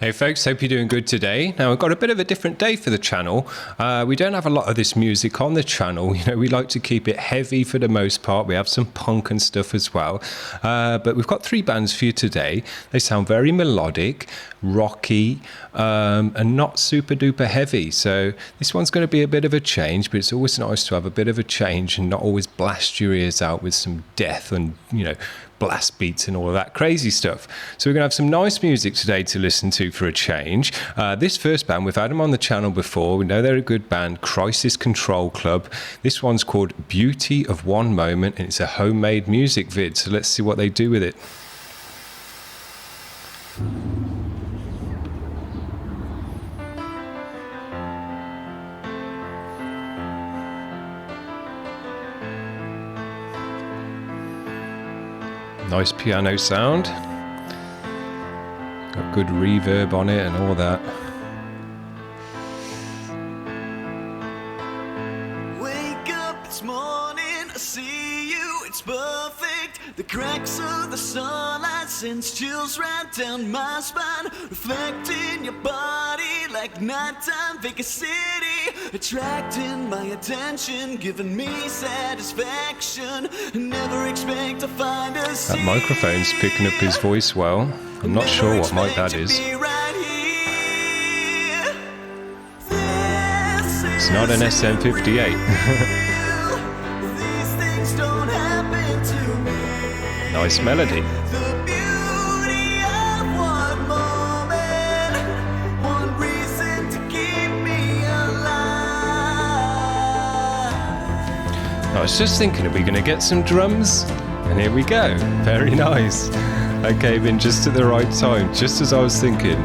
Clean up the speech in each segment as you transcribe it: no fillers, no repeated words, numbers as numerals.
Hey folks, hope you're doing good today. Now we've got a bit of a different day for the channel. We don't have a lot of this music on the channel. You know, we like to keep it heavy for the most part. We have some punk and stuff as well. But we've got 3 bands for you today. They sound very melodic, rocky, and not super duper heavy. So this one's going to be a bit of a change, but it's always nice to have a bit of a change and not always blast your ears out with some death and, you know, blast beats and all of that crazy stuff. So we're going to have some nice music today to listen to for a change. This first band, we've had them on the channel before. We know they're a good band, Crisis Control Club. This one's called Beauty of One Moment, and it's a homemade music vid. So let's see what they do with it. Nice piano sound. Got good reverb on it and all that. Wake up this morning, I see you, it's perfect. The cracks of the sunlight sends chills right down my spine, reflecting your body like nighttime Vegas City, attracting my attention, giving me satisfaction. Never expect to find a That microphone's picking up his voice well. I'm not sure what mic that is. It's not an SM58. Nice melody. I was just thinking, are we going to get some drums? And here we go. Very nice. I came in just at the right time, just as I was thinking,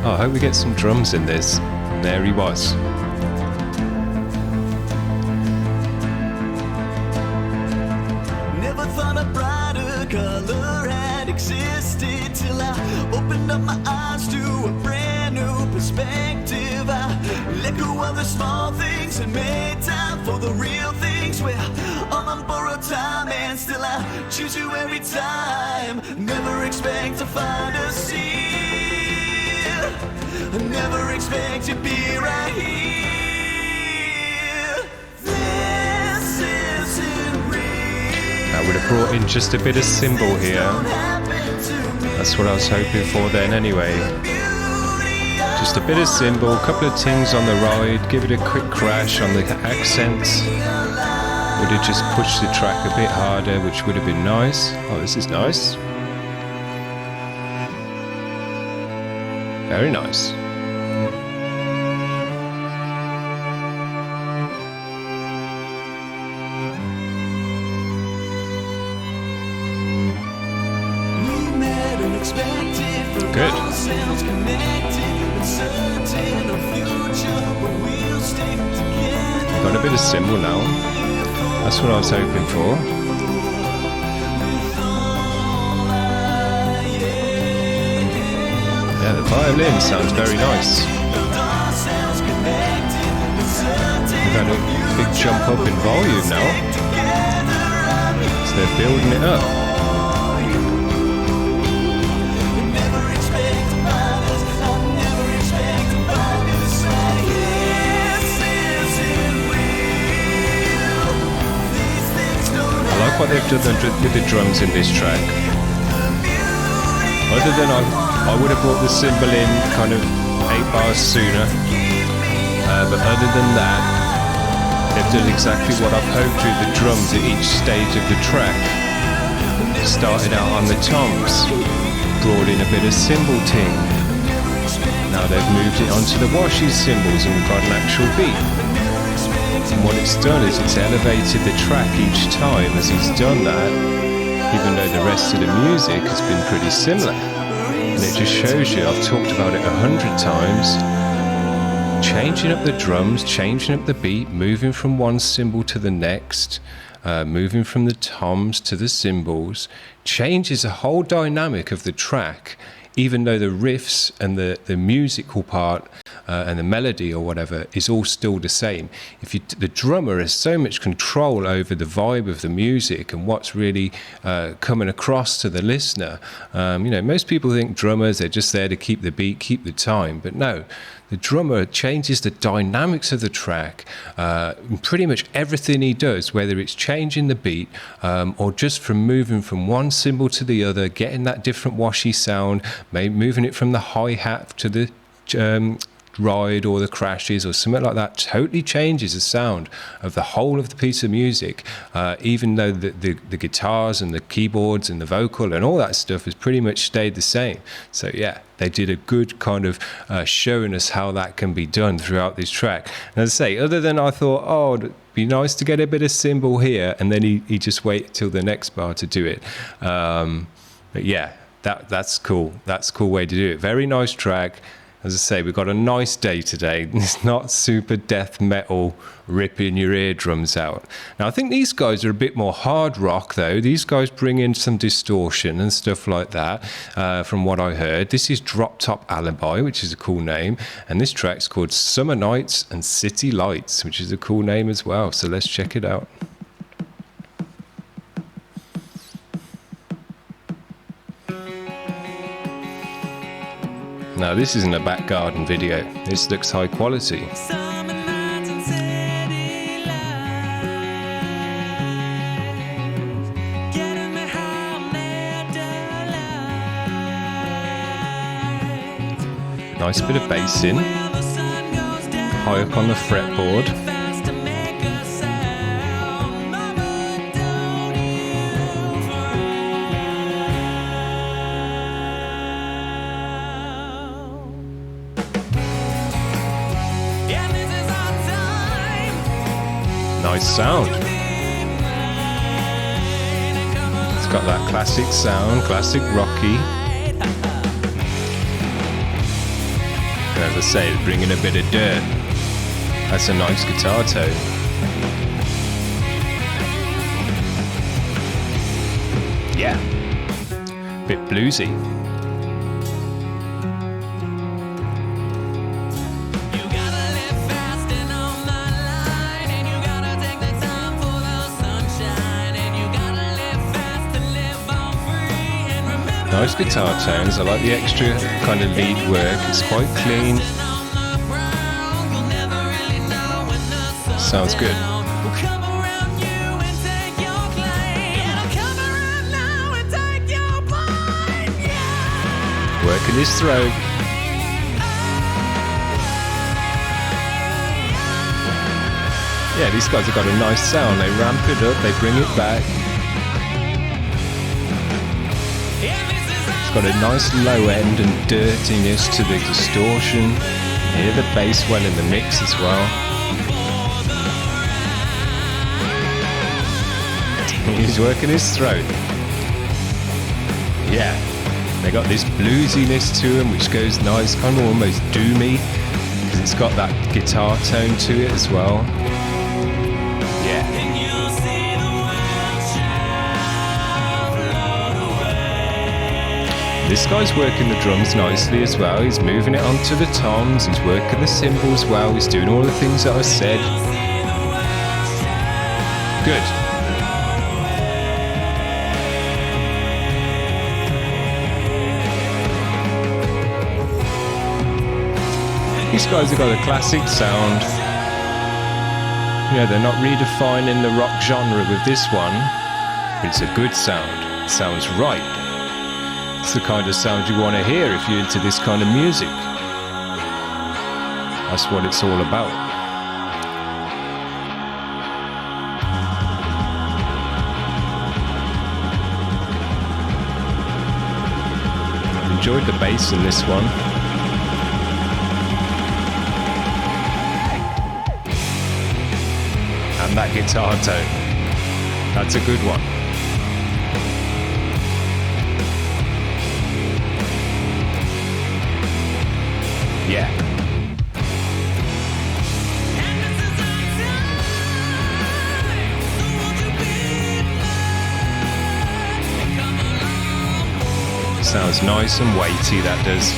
oh, I hope we get some drums in this. And there he was. Never thought a brighter color had existed till I opened up my eyes to a brand new perspective. I let go of the small things and made time for the real things. We're all on borrowed time and still I choose you every time. Never expect to find us here. Never expect to be right here. This isn't real. I would have brought in just a bit of cymbal here. That's what I was hoping for then anyway. Just a bit of cymbal, a couple of tings on the ride, give it a quick crash on the accents. Would have just pushed the track a bit harder, which would have been nice. Oh, this is nice. Very nice. Good. Got a bit of cymbal now. That's what I was hoping for. Yeah, the violin sounds very nice. We've had a big jump up in volume now. So they're building it up. What they've done with the drums in this track. Other than I would have brought the cymbal in kind of 8 bars sooner, but other than that, they've done exactly what I've hoped with the drums at each stage of the track. Started out on the toms, brought in a bit of cymbal ting. Now they've moved it onto the washy cymbals and we've got an actual beat. And what it's done is it's elevated the track each time as he's done that, even though the rest of the music has been pretty similar. And it just shows you, I've talked about it 100 times, changing up the drums, changing up the beat, moving from one cymbal to the next, moving from the toms to the cymbals, changes the whole dynamic of the track even though the riffs and the musical part and the melody or whatever is all still the same. The drummer has so much control over the vibe of the music and what's really coming across to the listener. Most people think drummers, they're just there to keep the beat, keep the time, but no. The drummer changes the dynamics of the track. Pretty much everything he does, whether it's changing the beat or just from moving from one cymbal to the other, getting that different washy sound, maybe moving it from the hi-hat to the ride or the crashes or something like that, totally changes the sound of the whole of the piece of music, even though the guitars and the keyboards and the vocal and all that stuff has pretty much stayed the same. So yeah, they did a good kind of showing us how that can be done throughout this track. And as I say, other than I thought, oh, it'd be nice to get a bit of cymbal here, and then he just wait till the next bar to do it. But yeah, that's cool. That's a cool way to do it. Very nice track. As I say, we've got a nice day today. It's not super death metal ripping your eardrums out. Now, I think these guys are a bit more hard rock, though. These guys bring in some distortion and stuff like that, from what I heard. This is Drop Top Alibi, which is a cool name. And this track's called Summer Nights and City Lights, which is a cool name as well. So let's check it out. Now, this isn't a back garden video. This looks high quality. Nice bit of bass in. High up on the fretboard. Nice sound. It's got that classic sound, classic rocky. And as I say, bringing a bit of dirt. That's a nice guitar tone. Yeah, bit bluesy. Nice guitar tones. I like the extra kind of lead work. It's quite clean. Sounds good. Working his throat. Yeah, these guys have got a nice sound. They ramp it up, they bring it back. Got a nice low end and dirtiness to the distortion. You hear the bass well in the mix as well. He's working his throat. Yeah, they got this bluesiness to him, which goes nice, kind of almost doomy, because it's got that guitar tone to it as well. Yeah. This guy's working the drums nicely as well. He's moving it onto the toms. He's working the cymbals well. He's doing all the things that I said. Good. These guys have got a classic sound. Yeah, they're not redefining the rock genre with this one, but it's a good sound. It sounds right. It's the kind of sound you want to hear if you're into this kind of music. That's what it's all about. I've enjoyed the bass in this one. And that guitar tone. That's a good one. Yeah. Sounds nice and weighty, that does.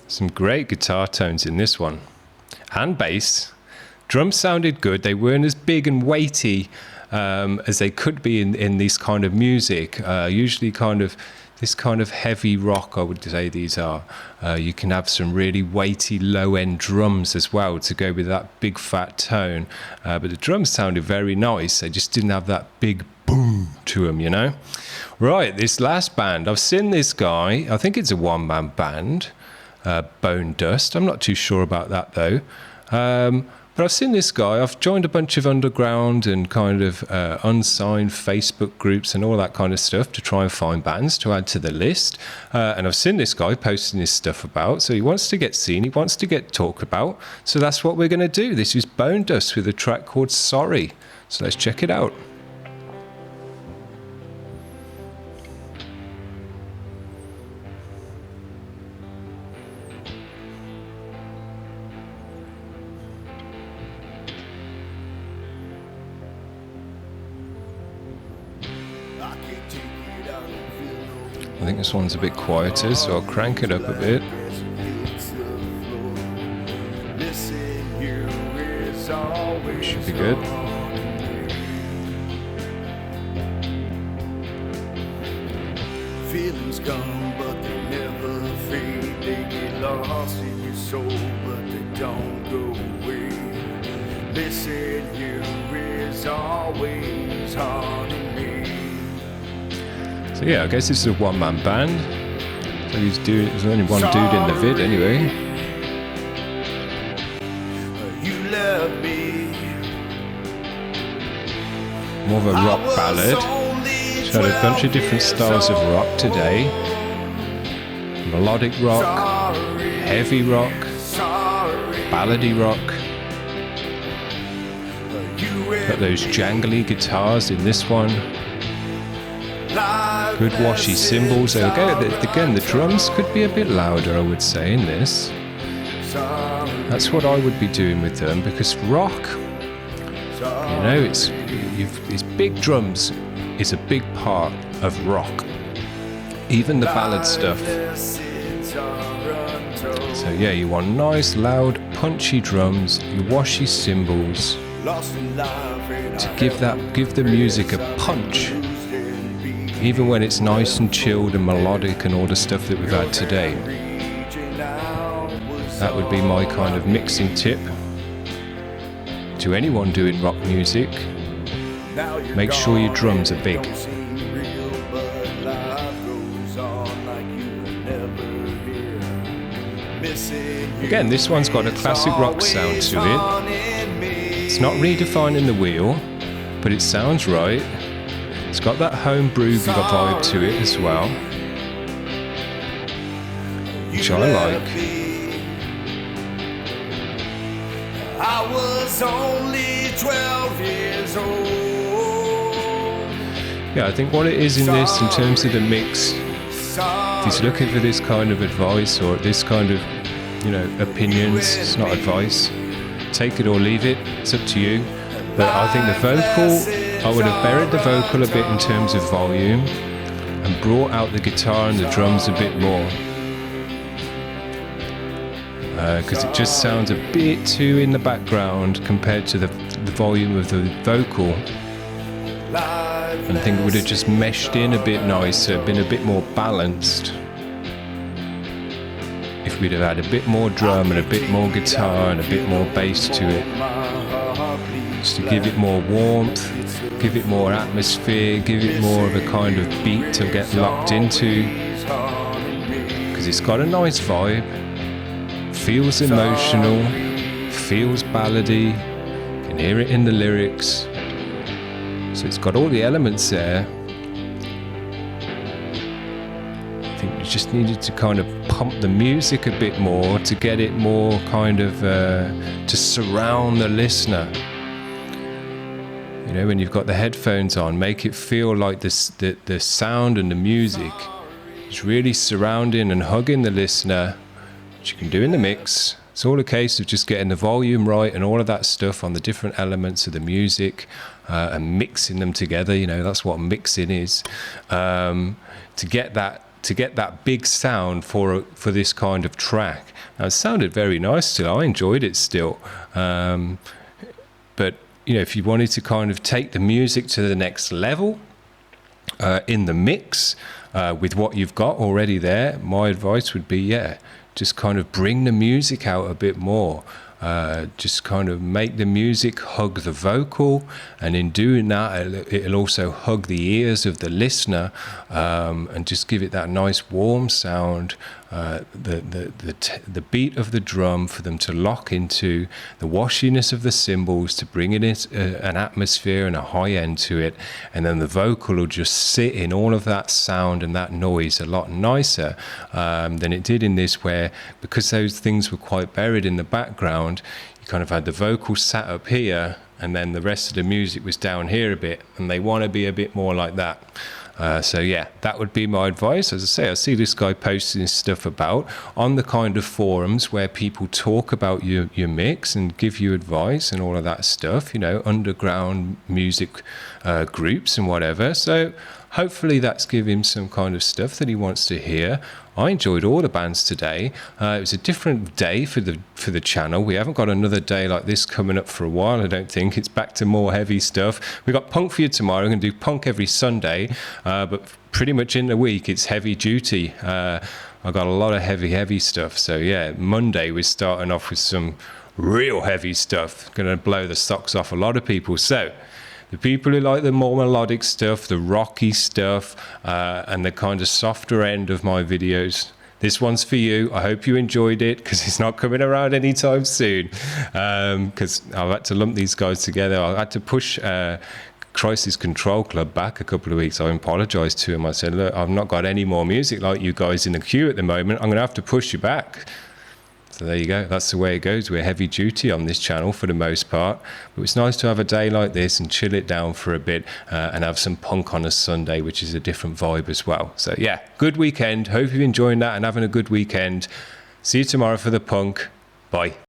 Some great guitar tones in this one, and bass. Drums sounded good. They weren't as big and weighty as they could be in this kind of music. Usually kind of this kind of heavy rock, I would say these are. You can have some really weighty low-end drums as well to go with that big fat tone. But the drums sounded very nice. They just didn't have that big boom to them, you know? Right, this last band. I've seen this guy. I think it's a one-man band. BoneDust. I'm not too sure about that though. But I've seen this guy. I've joined a bunch of underground and kind of unsigned Facebook groups and all that kind of stuff to try and find bands to add to the list. And I've seen this guy posting his stuff about. So he wants to get seen. He wants to get talked about. So that's what we're going to do. This is BoneDust with a track called Sorry. So let's check it out. I think this one's a bit quieter, so I'll crank it up a bit. Should be good. Feelings come, but they never fade. They get lost in your soul, but they don't go away. Listen, here is always haunting me. So yeah, I guess this is a one-man band. So there's only one dude in the vid anyway. You love me. More of a rock ballad. So a bunch of different styles of rock today. Melodic rock, heavy rock, ballady rock. Got those jangly guitars in this one. Good washy cymbals. Again, the drums could be a bit louder, I would say, in this. That's what I would be doing with them, because rock, you know, these big drums is a big part of rock. Even the ballad stuff. So yeah, you want nice, loud, punchy drums, your washy cymbals to give the music a punch. Even when it's nice and chilled and melodic and all the stuff that we've had today. That would be my kind of mixing tip to anyone doing rock music. Make sure your drums are big. Again, this one's got a classic rock sound to it. It's not redefining the wheel, but it sounds right. It's got that homebrew vibe to it as well, which I like. I was only 12 years old. Yeah, I think what it is in this, in terms of the mix, if he's looking for this kind of advice or this kind of, you know, opinions, it's not advice. Take it or leave it. It's up to you. But I think the vocal, I would have buried the vocal a bit in terms of volume and brought out the guitar and the drums a bit more. Because it just sounds a bit too in the background compared to the volume of the vocal. And I think it would have just meshed in a bit nicer, been a bit more balanced. If we'd have had a bit more drum and a bit more guitar and a bit more bass to it. Just to give it more warmth, give it more atmosphere, give it more of a kind of beat to get locked into. Because it's got a nice vibe, feels emotional, feels ballady, you can hear it in the lyrics. So it's got all the elements there. I think you just needed to kind of pump the music a bit more to get it more kind of to surround the listener. You know, when you've got the headphones on, make it feel like this, the sound and the music is really surrounding and hugging the listener, which you can do in the mix. It's all a case of just getting the volume right and all of that stuff on the different elements of the music and mixing them together. You know, that's what mixing is. To get that big sound for this kind of track. Now, it sounded very nice still. I enjoyed it still. But you know, if you wanted to kind of take the music to the next level in the mix with what you've got already there, my advice would be, just kind of bring the music out a bit more. Just kind of make the music hug the vocal, and in doing that, it'll also hug the ears of the listener, and just give it that nice warm sound. The beat of the drum for them to lock into, the washiness of the cymbals to bring it an atmosphere and a high end to it, and then the vocal will just sit in all of that sound and that noise a lot nicer than it did in this, where because those things were quite buried in the background, you kind of had the vocal sat up here and then the rest of the music was down here a bit, and they want to be a bit more like that. So yeah, that would be my advice. As I say, I see this guy posting stuff about on the kind of forums where people talk about your mix and give you advice and all of that stuff, you know, underground music groups and whatever. So hopefully that's giving him some kind of stuff that he wants to hear. I enjoyed all the bands today. It was a different day for the channel. We haven't got another day like this coming up for a while, I don't think. It's back to more heavy stuff. We got punk for you tomorrow. We're going to do punk every Sunday, but pretty much in the week it's heavy duty. I got a lot of heavy stuff. So yeah, Monday we're starting off with some real heavy stuff. Going to blow the socks off a lot of people. So the people who like the more melodic stuff, the rocky stuff, and the kind of softer end of my videos, this one's for you. I hope you enjoyed it, because it's not coming around anytime soon. Because I've had to lump these guys together. I had to push Crisis Control Club back a couple of weeks. I apologised to him. I said, look, I've not got any more music like you guys in the queue at the moment. I'm going to have to push you back. So there you go. That's the way it goes. We're heavy duty on this channel for the most part. But it's nice to have a day like this and chill it down for a bit and have some punk on a Sunday, which is a different vibe as well. So yeah, good weekend. Hope you're enjoying that and having a good weekend. See you tomorrow for the punk. Bye.